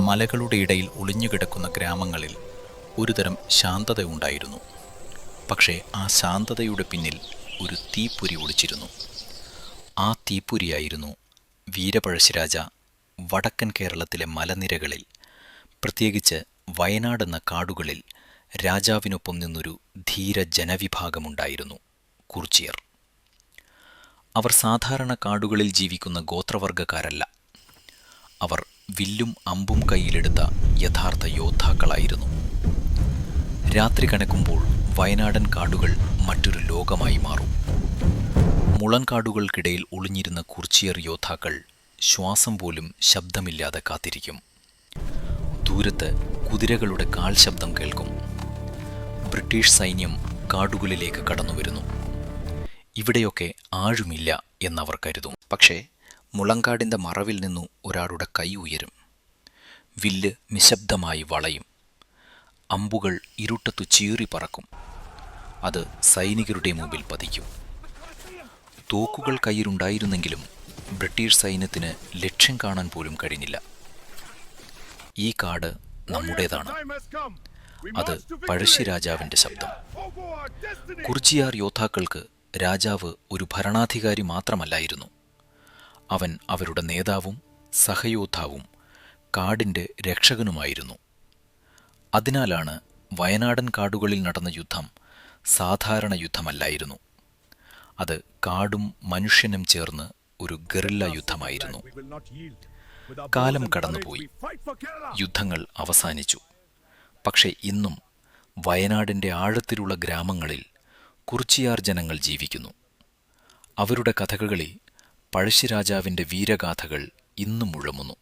മലകളുടെ ഇടയിൽ ഒളിഞ്ഞുകിടക്കുന്ന ഗ്രാമങ്ങളിൽ ഒരുതരം ശാന്തത ഉണ്ടായിരുന്നു. പക്ഷേ ആ ശാന്തതയുടെ പിന്നിൽ ഒരു തീപ്പൊരി ഒളിച്ചിരുന്നു. ആ തീപ്പൊരിയായിരുന്നു വീരപഴശ്ശിരാജ വടക്കൻ കേരളത്തിലെ മലനിരകളിൽ, പ്രത്യേകിച്ച് വയനാടെന്ന കാടുകളിൽ രാജാവിനൊപ്പം നിന്നൊരു ധീര ജനവിഭാഗമുണ്ടായിരുന്നു, കുറിച്യർ. അവർ സാധാരണ കാടുകളിൽ ജീവിക്കുന്ന ഗോത്രവർഗക്കാരല്ല. അവർ വില്ലും അമ്പും കയ്യിലെടുത്ത യഥാർത്ഥ യോദ്ധാക്കളായിരുന്നു. രാത്രി കനക്കുമ്പോൾ വയനാടൻ കാടുകൾ മറ്റൊരു ലോകമായി മാറും. മുളങ്കാടുകൾക്കിടയിൽ ഒളിഞ്ഞിരുന്ന കുറിച്യർ യോദ്ധാക്കൾ ശ്വാസം പോലും ശബ്ദമില്ലാതെ കാത്തിരിക്കും. ദൂരത്ത് കുതിരകളുടെ കാൽ ശബ്ദം കേൾക്കും. ബ്രിട്ടീഷ് സൈന്യം കാടുകളിലേക്ക് കടന്നുവരുന്നു. ഇവിടെയൊക്കെ ആഴുമില്ല എന്നവർ കരുതും. പക്ഷേ മുളങ്കാടിൻ്റെ മറവിൽ നിന്നു ഒരാളുടെ കൈ ഉയരും. വില്ല് നിശബ്ദമായി വളയും. അമ്പുകൾ ഇരുട്ടത്തു ചീറി പറക്കും. അത് സൈനികരുടെ മുമ്പിൽ പതിക്കും. തോക്കുകൾ കയ്യിലുണ്ടായിരുന്നെങ്കിലും ബ്രിട്ടീഷ് സൈന്യത്തിന് ലക്ഷ്യം കാണാൻ പോലും കഴിഞ്ഞില്ല. ഈ കാട് നമ്മുടേതാണ്. അത് പഴശ്ശിരാജാവിൻ്റെ ശബ്ദം. കുറിച്യർ യോദ്ധാക്കൾക്ക് രാജാവ് ഒരു ഭരണാധികാരി മാത്രമല്ലായിരുന്നു. അവൻ അവരുടെ നേതാവും സഹയോദ്ധാവും കാടിൻ്റെ രക്ഷകനുമായിരുന്നു. അതിനാലാണ് വയനാടൻ കാടുകളിൽ നടന്ന യുദ്ധം സാധാരണ യുദ്ധമല്ലായിരുന്നു. അത് കാടും മനുഷ്യനും ചേർന്ന് ഒരു ഗറില്ല യുദ്ധമായിരുന്നു. കാലം കടന്നുപോയി. യുദ്ധങ്ങൾ അവസാനിച്ചു. പക്ഷേ ഇന്നും വയനാടിൻ്റെ ആഴത്തിലുള്ള ഗ്രാമങ്ങളിൽ കുറിച്യർ ജനങ്ങൾ ജീവിക്കുന്നു. അവരുടെ കഥകളിൽ പഴശ്ശിരാജാവിൻ്റെ വീരഗാഥകൾ ഇന്നും മുഴങ്ങുന്നു.